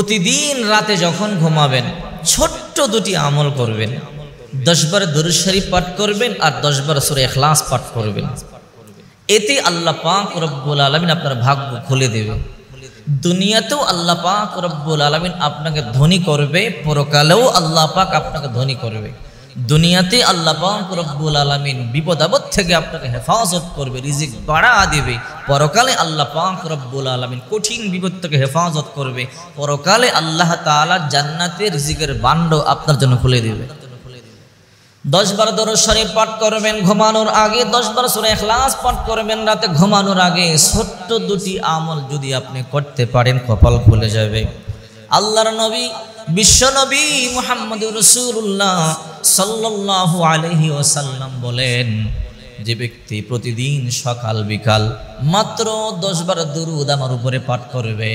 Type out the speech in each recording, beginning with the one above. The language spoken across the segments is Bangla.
প্রতিদিন রাতে যখন ঘুমাবেন ছোট্ট দুটি আমল করবেন। 10 বার দুরূদ শরীফ পাঠ করবেন আর 10 বার সূরা ইখলাস পাঠ করবেন। এতে আল্লাহ পাক রব্বুল আলামিন আপনার ভাগ্য খুলে দেবে। দুনিয়াতেও আল্লাহ পাক রব্বুল আলামিন আপনাকে ধনী করবে, পরকালেও আল্লাহ পাক আপনাকে ধনী করবে। দুনিয়াতে আল্লাহ পাক রব্বুল আলামিন বিপদ আপদ থেকে আপনাকে হেফাজত করবে, রিজিক বাড়া দিবে। পরকালে আল্লাহ পাক রব্বুল আলামিন কঠিন বিপদ থেকে হেফাজত করবে। পরকালে আল্লাহ তাআলা জান্নাতের রিজিকের ভান্ড আপনার জন্য খুলে দিবে। 10 বার দরুদ শরীফ পাঠ করবেন ঘুমানোর আগে, 10 বার সূরা ইখলাস পাঠ করবেন রাতে ঘুমানোর আগে। ছোট্ট দুটি আমল যদি আপনি করতে পারেন কপাল খুলে যাবে। আল্লাহর নবী বিশ্ব নবী মুহাম্মদুর রাসূলুল্লাহ সাল্লাল্লাহু আলাইহি ওয়াসাল্লাম বলেন, যে ব্যক্তি প্রতিদিন সকাল বিকাল মাত্র 10 বার দরুদ আমার উপরে পাঠ করবে,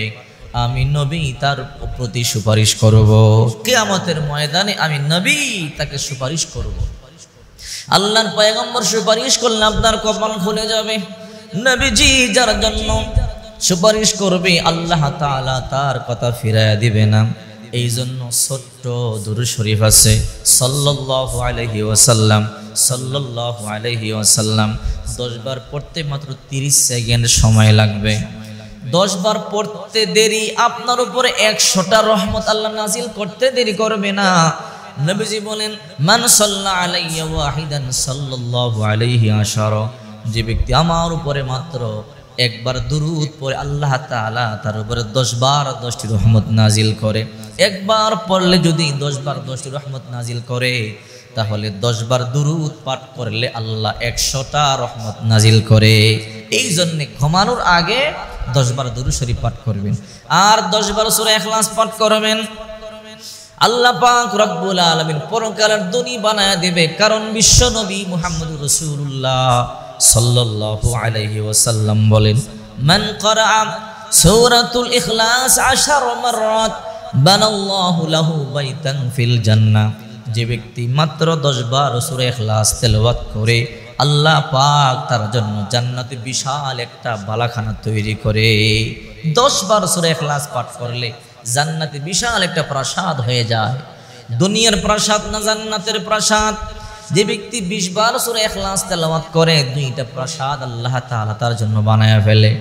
আমি নবী তার প্রতি সুপারিশ করব। কিয়ামতের ময়দানে আমি নবী তাকে সুপারিশ করব। আল্লাহর পয়গম্বর সুপারিশ করলে আপনার কপাল খুলে যাবে। নবীজি যার জন্য সুপারিশ করবে আল্লাহ তাআলা তার কথা ফিরাইয়া দিবে না। এই জন্য ছোট্ট দুরূদ শরীফ আছে সাল্লাল্লাহু আলাইহি ওয়াসাল্লাম, সাল্লাল্লাহু আলাইহি ওয়াসাল্লাম 10 বার পড়তে মাত্র 30 সেকেন্ড সময় লাগবে। 10 বার পড়তে দেরি আপনার উপরে 100টা রহমত আল্লাহ নাজিল করতে দেরি করবে না। নবীজি বলেন, মান সাল্লা আলাইয়া ওয়াহিদান সাল্লাল্লাহু আলাইহি আশারা, যে ব্যক্তি আমার উপরে মাত্র একবার দুরূদ পড়ে আল্লাহ তাআলা তার উপরে 10 বার 10টি রহমত নাজিল করে। একবার পড়লে যদি 10 বার 10টি রহমত নাজিল করে, তাহলে 10 বার দুরূদ পাঠ করলে আল্লাহ 100টা রহমত নাজিল করে। এই জন্য ঘুমানোর আগে 10 বার দুরূদ শরীফ পাঠ করবেন আর 10 বার সূরা ইখলাস পাঠ করবেন। আল্লাহ পাক রব্বুল আলামিন পরকালের ধনী বানায়া দিবে। কারণ বিশ্ব নবী মুহাম্মদুর রাসূলুল্লাহ সাল্লাল্লাহু আলাইহি ওয়াসাল্লাম বলেন, মান ক্বারাআ সূরাতুল ইখলাস 10 মাররাত বানাল্লাহু লাহু বাইতান ফিল জান্নাহ, যে ব্যক্তি মাত্র 10 বার সূরা ইখলাস তেলাওয়াত করে আল্লাহ পাক তার জন্য জান্নাতে বিশাল একটা বালাখানা তৈরি করে। 10 বার সূরা ইখলাস পাঠ করলে জান্নাতে বিশাল একটা প্রাসাদ হয়ে যায়। দুনিয়ার প্রাসাদ না, জান্নাতের প্রাসাদ। যে ব্যক্তি 20 বার সূরা ইখলাস তেলাওয়াত করে 2টা প্রাসাদ আল্লাহ তাআলা তার জন্য বানায়া ফেলে।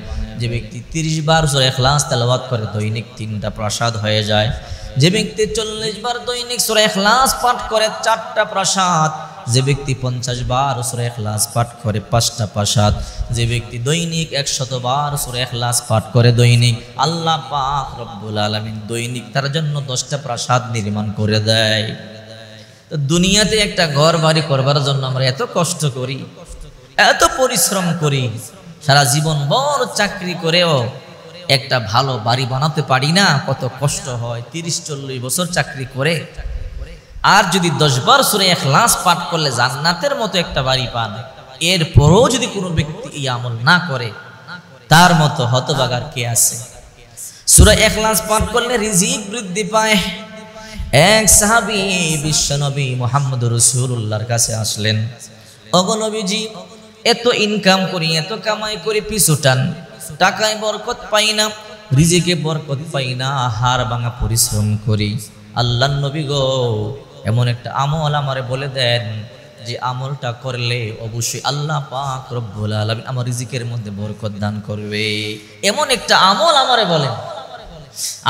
যে ব্যক্তি 30 বার সূরা ইখলাস তেলাওয়াত করে দৈনিক 3টা প্রাসাদ হয়ে যায়। যে ব্যক্তি 40 বার দৈনিক সূরা ইখলাস পাঠ করে 4টা প্রাসাদ। যে ব্যক্তি 50 বার সূরা ইখলাস পাঠ করে 5টা প্রাসাদ। যে ব্যক্তি দৈনিক 100 বার সূরা ইখলাস পাঠ করে দৈনিক, আল্লাহ পাক রব্বুল আলামিন দৈনিক তার জন্য 10টা প্রাসাদ নির্মাণ করে দেয়। তো দুনিয়াতে একটা ঘর বাড়ি করবার জন্য আমরা এত কষ্ট করি, এত পরিশ্রম করি, সারা জীবন ভর চাকরি করেও একটা ভালো বাড়ি বানাতে পারি না। কত কষ্ট হয় 30-40 বছর চাকরি করে। আর যদি 10 বার সূরা ইখলাস পাঠ করলে জান্নাতের মতো একটা বাড়ি পান, এরপরও যদি কোনো ব্যক্তি এই আমল না করে, তার মতো হতভাগার কে আছে? সূরা ইখলাস পাঠ করলে রিজিক বৃদ্ধি পায়। এক সাহাবী বিশ্বনবী মুহাম্মদুর রাসূলুল্লাহর কাছে আসলেন, ওগো নবীজি, এত ইনকাম করি, এত কামাই করি, পিছুটান, টাকায় বরকত পাই না, রিজিকে বরকত পাই না, হাড় ভাঙা পরিশ্রম করি। আল্লাহর নবী গো, এমন একটা আমল আমারে বলে দেন যে আমলটা করলে অবশ্যই আল্লাহ পাক রব্বুল আলামিন আমার রিজিকের মধ্যে বরকত দান করবে। এমন একটা আমল আমারে বলেন।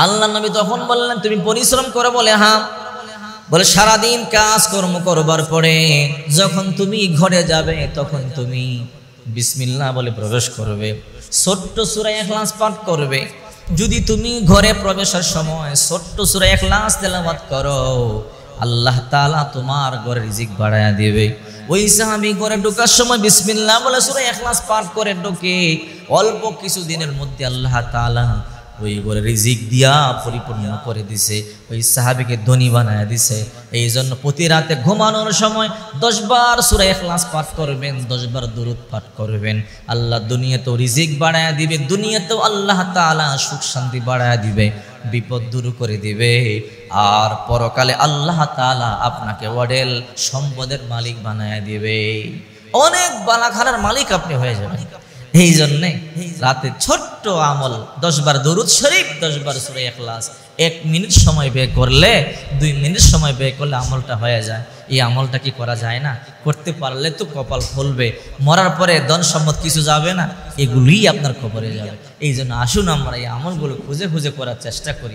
আল্লাহর নবী তখন বললেন, তুমি পরিশ্রম করো? বলে হ্যাঁ। বলে সারাদিন কাজ কর্ম করবার পরে যখন তুমি ঘরে যাবে তখন তুমি বিসমিল্লাহ বলে প্রবেশ করবে, ছোট্ট সূরা ইখলাস পাঠ করবে। যদি তুমি ঘরে প্রবেশের সময় ছোট্ট সূরা ইখলাস তেলাওয়াত করো, আল্লাহ তাআলা তোমার ঘরে রিজিক বাড়ায়া দিবে। ওই সাহাবী ঘরে ঢোকার সময় বিসমিল্লাহ বলে সূরা ইখলাস পাঠ করে ঢোকে। অল্প কিছু দিনের মধ্যে আল্লাহ তাআলা ওই ঘরে রিজিক দিয়া পরিপূর্ণ করে দিছে, ওই সাহাবীকে ধনী বানায়া দিছে। এই জন্য প্রতি রাতে ঘুমানোর সময় 10 বার সূরা ইখলাস পাঠ করবেন, 10 বার দুরূদ পাঠ করবেন। আল্লাহ দুনিয়াতেও রিজিক বাড়ায়া দিবে, দুনিয়াতেও আল্লাহ তাআলা সুখ শান্তি বাড়ায়া দিবে, বিপদ দূর করে দিবে। আর পরকালে আল্লাহ তাআলা আপনাকে ওয়াডেল সম্পদের মালিক বানায়া দিবে, অনেক বালাখানার মালিক আপনি হয়ে যাবেন। এই জন্যে রাতে ছোট্ট আমল 10 বার দরুদ শরীফ, 10 বার সূরা ইখলাস, 1 মিনিট সময় ব্যয় করলে 2 মিনিট সময় ব্যয় করলে আমলটা হয়ে যায়। এই আমলটা কি করা যায় না? করতে পারলে তো কপাল খুলবে, মরার পরে ধন সম্পদ কিছু যাবে না, এগুলোই আপনার কবরে যাবে। এই জন্য আসুন আমরা এই আমলগুলো খুঁজে খুঁজে করার চেষ্টা করি।